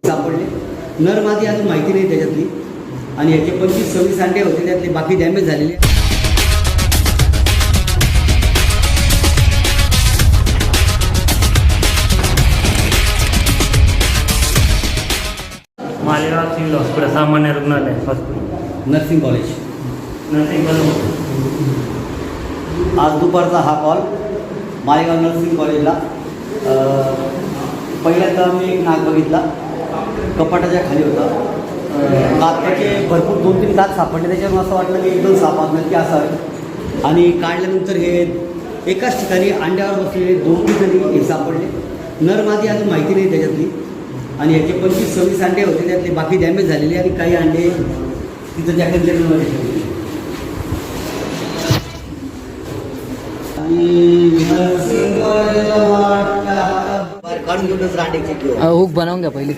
सापडले. नर मादी अजून माहिती नाही त्याच्यातली. आणि याचे 25-26 अंडे होते, त्यातले बाकी डॅमेज झालेले. मालेगाव सिव्हिल हॉस्पिटल, सामान्य रुग्णालय हॉस्पिटल, नर्सिंग कॉलेज. आज दुपारचा हा कॉल मालेगाव नर्सिंग कॉलेजला. पहिल्यांदा मी एक नाग बघितला, कपाटाच्या खाली होता. काचाचे भरपूर 2-3 काच सापडले. त्याच्यामुळे असं वाटलं की 1-2 साप नक्की असावे. आणि काढल्यानंतर हे एकाच ठिकाणी अंड्यावर बसलेले 2-3 जणी हे सापडले. नर मादी अजून माहिती नाही त्याच्यातली. आणि याचे 25-26 अंडे होते, त्यातले बाकी डॅमेज झालेले. आणि काही अंडे तिथं त्या कंटेनरमध्ये ठेवले. काढून घेऊनच रांडेचे किंवा हुक बनवून घ्या पहिले.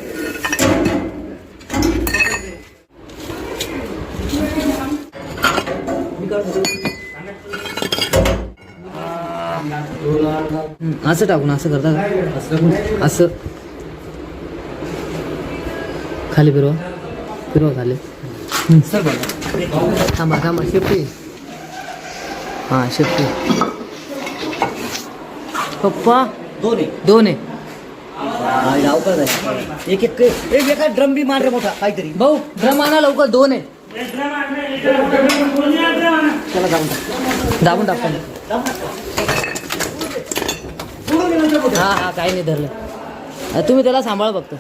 असं टाकून असं करता का? असं खाली फिरवा फिरवा खाली. थांबा थांबा शेफ्टी. हां शेफ्टी. पप्पा 2 आहे. एक एका ड्रम बी मार रे मोठा काहीतरी. भाऊ ड्रम आणा लवकर. 2 आहे. त्याला जाऊन दाबून टाकता. हां हां काही नाही धरलं. तुम्ही त्याला सांभाळा फक्त.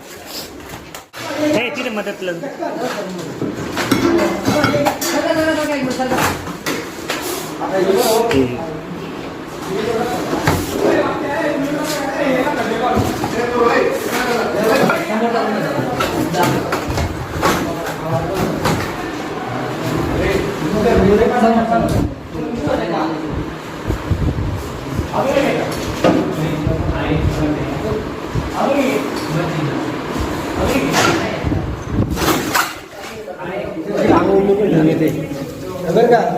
तिथे मदत का